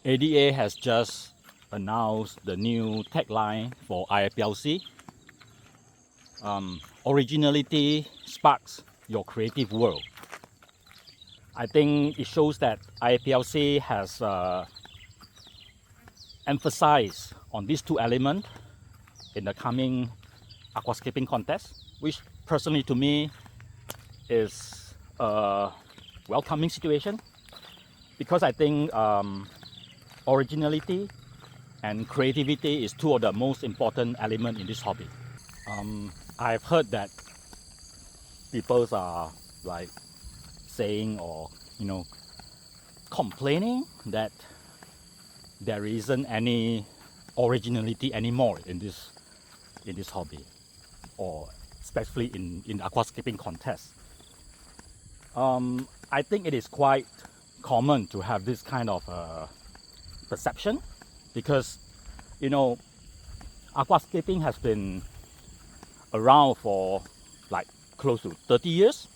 ADA has just announced the new tagline for IAPLC. Originality sparks your creative world. I think it shows that IAPLC has emphasized on these two elements in the coming aquascaping contest, which personally to me is a welcoming situation, because I think originality and creativity is two of the most important elements in this hobby. I've heard that people are like saying or complaining that there isn't any originality anymore in this hobby, or especially in aquascaping contests. I think it is quite common to have this kind of perception, because aquascaping has been around for like close to 30 years,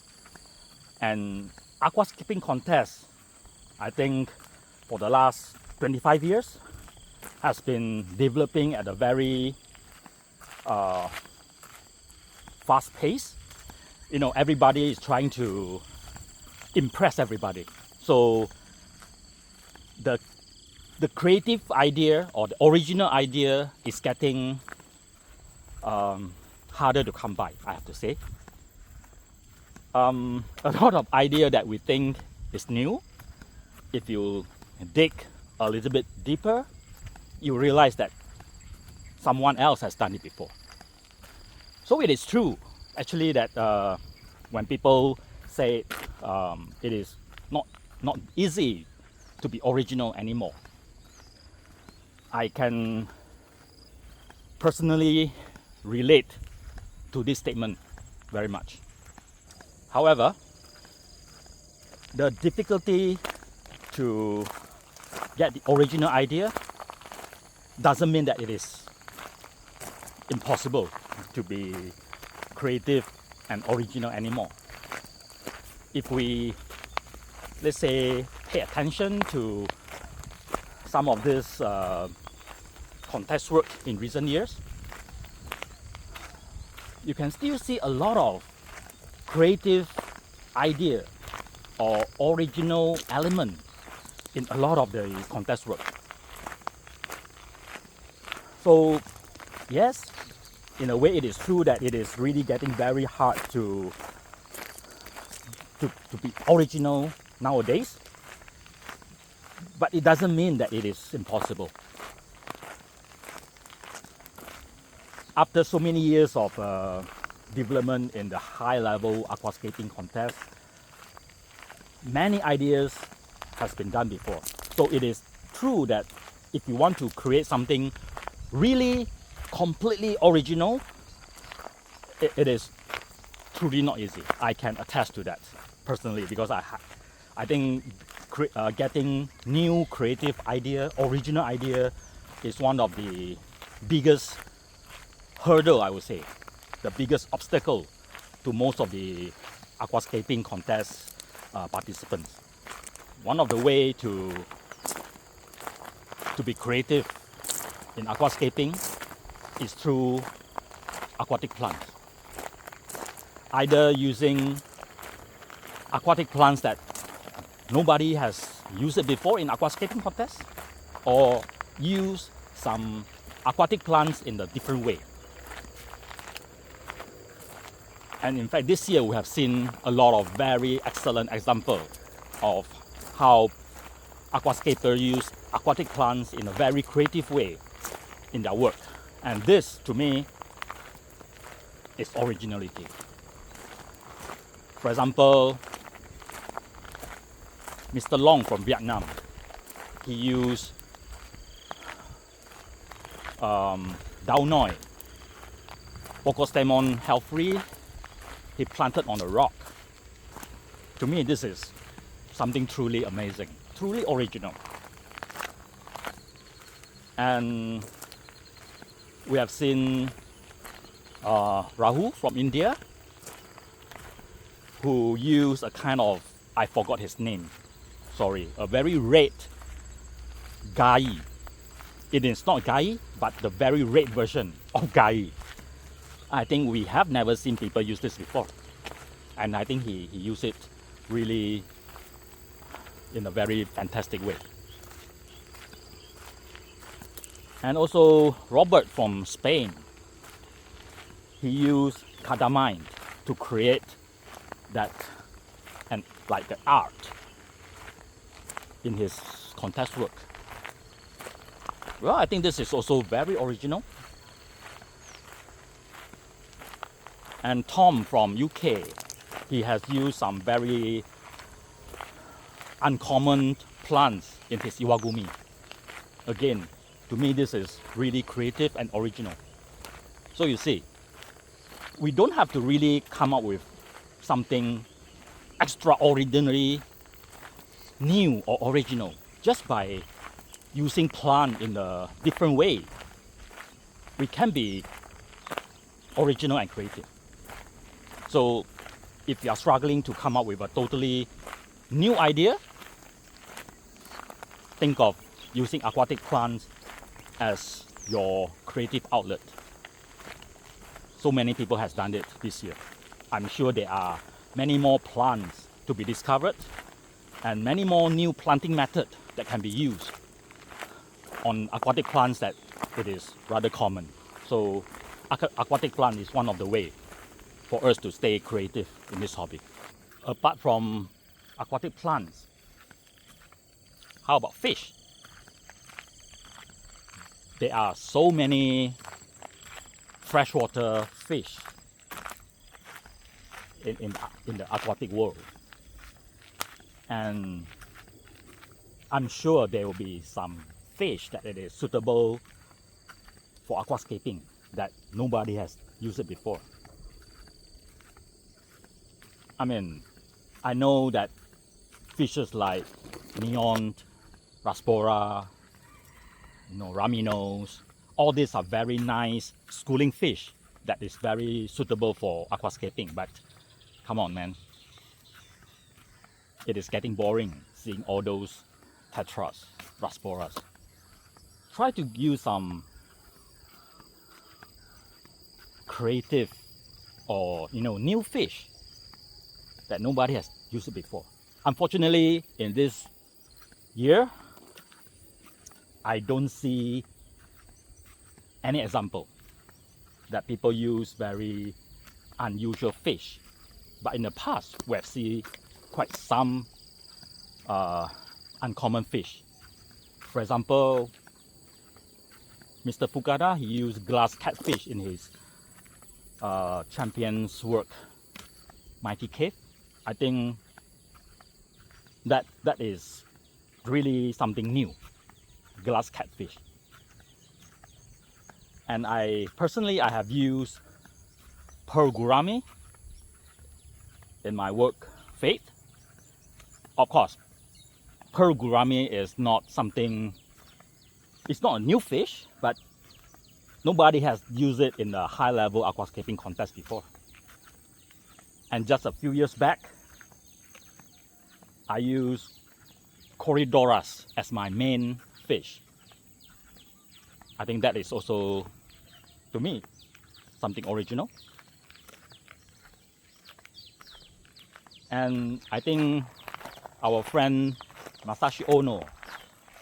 and aquascaping contests, I think for the last 25 years has been developing at a very fast pace. Everybody is trying to impress everybody, so the creative idea or the original idea is getting harder to come by, I have to say. A lot of idea that we think is new, if you dig a little bit deeper, you realize that someone else has done it before. So it is true actually that when people say it is not easy to be original anymore, I can personally relate to this statement very much. However, the difficulty to get the original idea doesn't mean that it is impossible to be creative and original anymore. If we, let's say, pay attention to some of this contest work in recent years, you can still see a lot of creative idea or original element in a lot of the contest work. So yes, in a way it is true that it is really getting very hard to be original nowadays, but it doesn't mean that it is impossible. After so many years of development in the high-level aquascaping contest, many ideas has been done before. So it is true that if you want to create something really completely original, it is truly not easy. I can attest to that personally, because I think getting new creative idea, original idea, is one of the biggest hurdle, I would say, the biggest obstacle to most of the aquascaping contest participants. One of the way to be creative in aquascaping is through aquatic plants. Either using aquatic plants that nobody has used it before in aquascaping contests, or use some aquatic plants in a different way. And in fact, this year we have seen a lot of very excellent examples of how aquascapers use aquatic plants in a very creative way in their work. And this, to me, is originality. For example, Mr. Long from Vietnam, he used Dao Noi, Pocostemon health-free. He planted on a rock. To me, this is something truly amazing, truly original. And we have seen Rahul from India, who used a kind of, I forgot his name, sorry, a very red gai. It is not gai, but the very red version of gai. I think we have never seen people use this before. And I think he used it really in a very fantastic way. And also Robert from Spain, he used cadamine to create that and like the art in his contest work. Well, I think this is also very original. And Tom from UK, he has used some very uncommon plants in his iwagumi. Again, to me this is really creative and original. So you see, we don't have to really come up with something extraordinary, new or original just by using plant in a different way. We can be original and creative. So if you are struggling to come up with a totally new idea, think of using aquatic plants as your creative outlet. So many people has done it this year. I'm sure there are many more plants to be discovered and many more new planting methods that can be used on aquatic plants that it is rather common. So aquatic plant is one of the ways for us to stay creative in this hobby. Apart from aquatic plants, how about fish? There are so many freshwater fish in the aquatic world. And I'm sure there will be some fish that it is suitable for aquascaping that nobody has used it before. I mean, I know that fishes like neon, raspora, raminos, all these are very nice schooling fish that is very suitable for aquascaping. But come on, man, it is getting boring seeing all those tetras, rasporas. Try to use some creative or new fish that nobody has used it before. Unfortunately, in this year, I don't see any example that people use very unusual fish. But in the past, we have seen quite some uncommon fish. For example, Mr. Fukada, he used glass catfish in his champion's work, Mighty Cave. I think that is really something new, glass catfish. And I have used pearl gourami in my work, Faith. Of course, pearl gourami is not something, it's not a new fish, but nobody has used it in a high-level aquascaping contest before. And just a few years back, I used Corydoras as my main fish. I think that is also, to me, something original. And I think our friend Masashi Ono,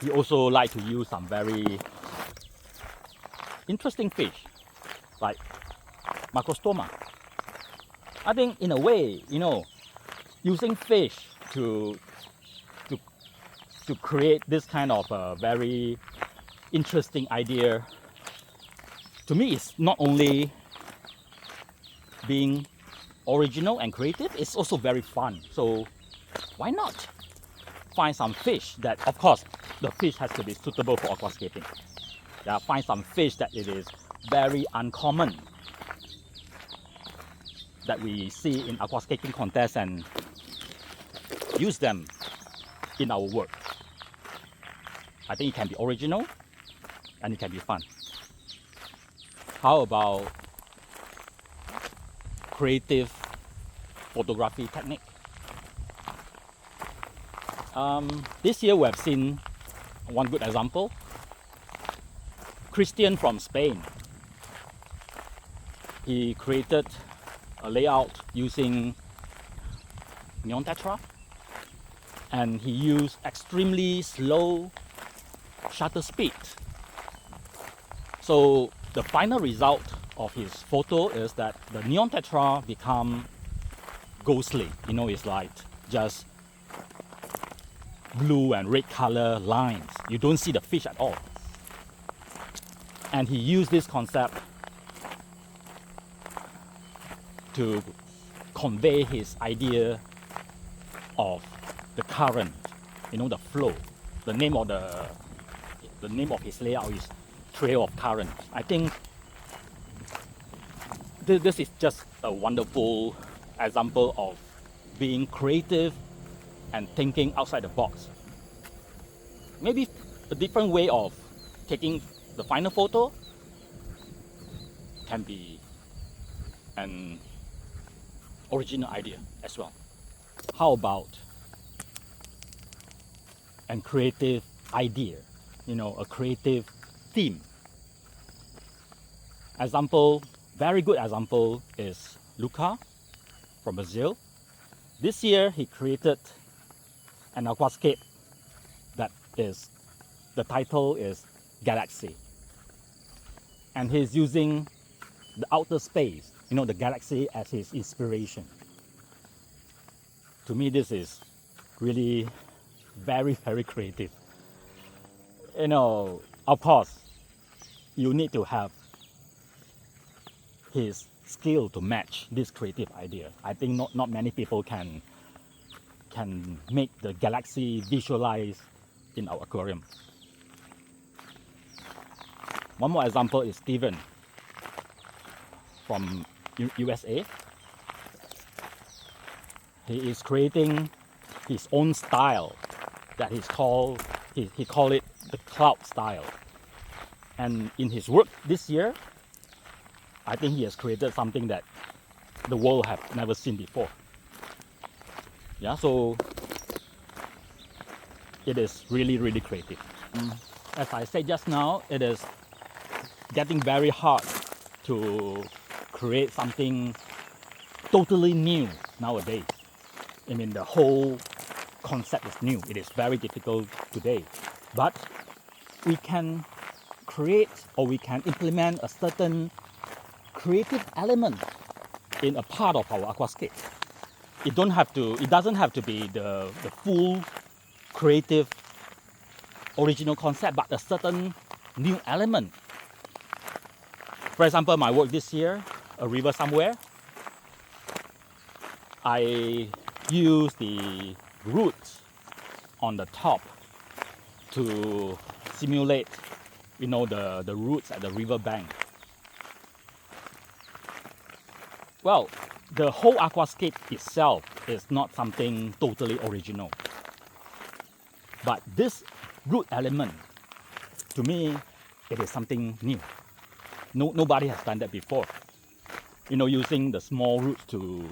he also like to use some very interesting fish, like Macrostoma. I think in a way, using fish to create this kind of very interesting idea, to me, it's not only being original and creative, it's also very fun. So why not find some fish that, of course, the fish has to be suitable for aquascaping. Yeah, find some fish that it is very uncommon that we see in aquascaping contests and use them in our work. I think it can be original and it can be fun. How about creative photography technique? This year we have seen one good example, Christian from Spain. He created a layout using neon tetra, and he used extremely slow shutter speed. So the final result of his photo is that the neon tetra become ghostly. You know, it's like just blue and red color lines. You don't see the fish at all. And he used this concept to convey his idea of the current, you know, the flow. The name of his layout is Trail of Current. I think this is just a wonderful example of being creative and thinking outside the box. Maybe a different way of taking the final photo can be an original idea as well. How about a creative idea, you know, a creative theme? Example, very good example is Luca from Brazil. This year he created an aquascape that is, the title is Galaxy. And he's using the outer space, you know, the galaxy as his inspiration. To me, this is really very, very creative. You know, of course, you need to have his skill to match this creative idea. I think not many people can make the galaxy visualize in our aquarium. One more example is Steven from USA. He is creating his own style that he call it the cloud style. And in his work this year, I think he has created something that the world have never seen before. Yeah, so it is really, really creative. As I said just now, it is getting very hard to create something totally new nowadays. I mean, the whole concept is new. It is very difficult today. But we can create, or we can implement a certain creative element in a part of our aquascape. It doesn't have to be the full creative original concept, but a certain new element. For example, my work this year, a river somewhere, I use the roots on the top to simulate, you know, the roots at the river bank. Well, the whole aquascape itself is not something totally original. But this root element, to me, it is something new. Nobody has done that before. You know, using the small roots to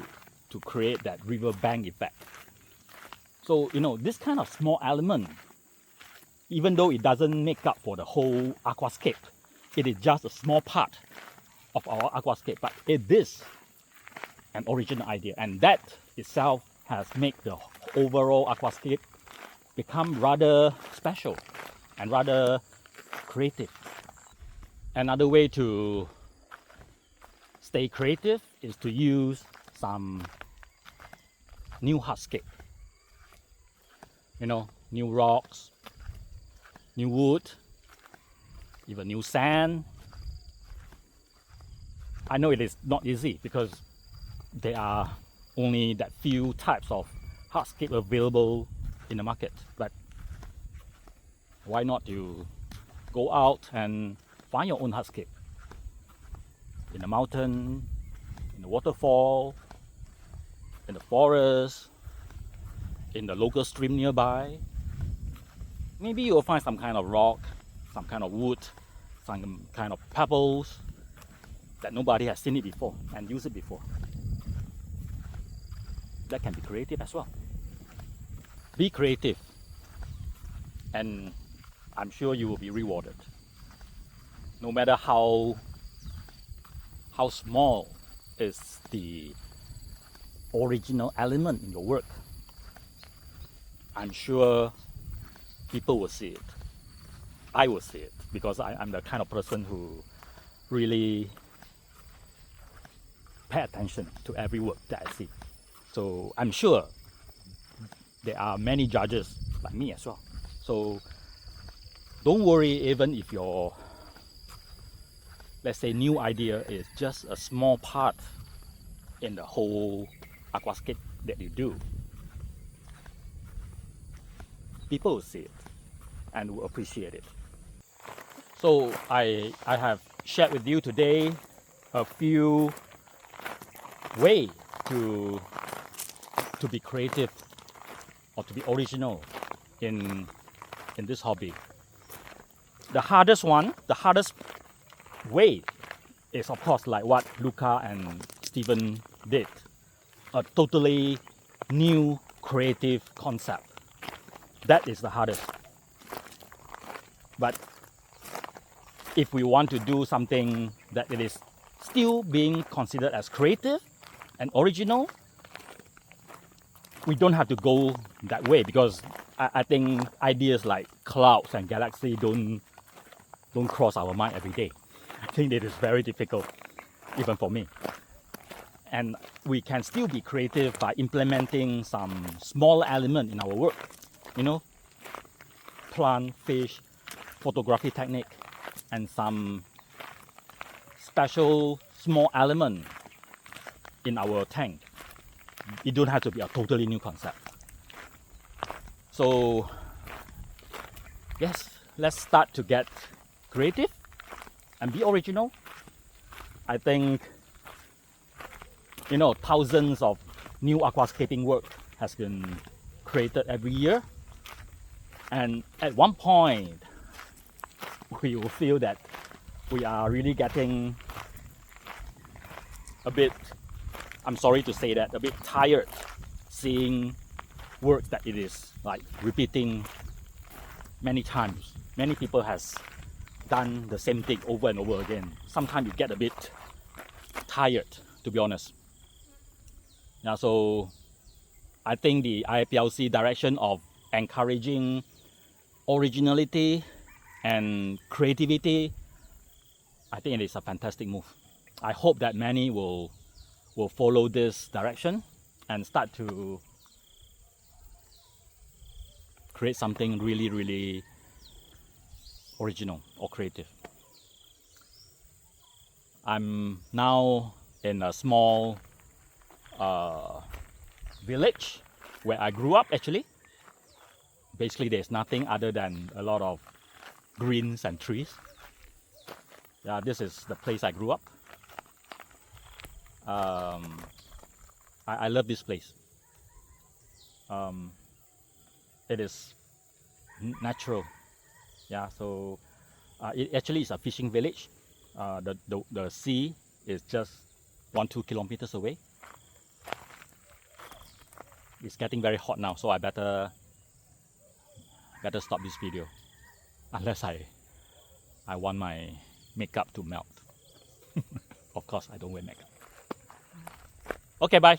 create that river bank effect. So, you know, this kind of small element, even though it doesn't make up for the whole aquascape, it is just a small part of our aquascape, but it is an original idea, and that itself has made the overall aquascape become rather special and rather creative. Another way to stay creative is to use some new hardscape. You know, new rocks, new wood, even new sand. I know it is not easy because there are only that few types of hardscape available in the market, but why not you go out and find your own hardscape in the mountain, in the waterfall, in the forest, in the local stream nearby. Maybe you'll find some kind of rock, some kind of wood, some kind of pebbles that nobody has seen it before and used it before. That can be creative as well. Be creative, and I'm sure you will be rewarded. No matter how small is the original element in your work, I'm sure people will see it. I will see it because I'm the kind of person who really pay attention to every work that I see. So I'm sure there are many judges like me as well. So don't worry even if your, let's say, new idea is just a small part in the whole aquascape that you do. People will see it and will appreciate it. So I have shared with you today a few ways to be creative or to be original in this hobby. The hardest way is of course like what Luca and Steven did, a totally new creative concept. That is the hardest. But if we want to do something that it is still being considered as creative and original, we don't have to go that way, because I think ideas like clouds and galaxy don't cross our mind every day. I think it is very difficult, even for me. And we can still be creative by implementing some small element in our work. You know, plant, fish, photography technique, and some special small element in our tank. It don't have to be a totally new concept. So yes, let's start to get creative and be original. I think, you know, thousands of new aquascaping work has been created every year, and at one point we will feel that we are really getting a bit, I'm sorry to say that, a bit tired seeing work that it is like repeating many times. Many people has done the same thing over and over again. Sometimes you get a bit tired, to be honest. Yeah, so I think the IAPLC direction of encouraging originality and creativity, I think it is a fantastic move. I hope that many will follow this direction and start to create something really, really original or creative. I'm now in a small village where I grew up actually. Basically there's nothing other than a lot of greens and trees. Yeah, this is the place I grew up. I love this place. It is natural. Yeah, so it actually is a fishing village. The sea is just 1-2 kilometers away. It's getting very hot now, so I better stop this video, unless I want my makeup to melt. Of course I don't wear makeup. Okay, bye.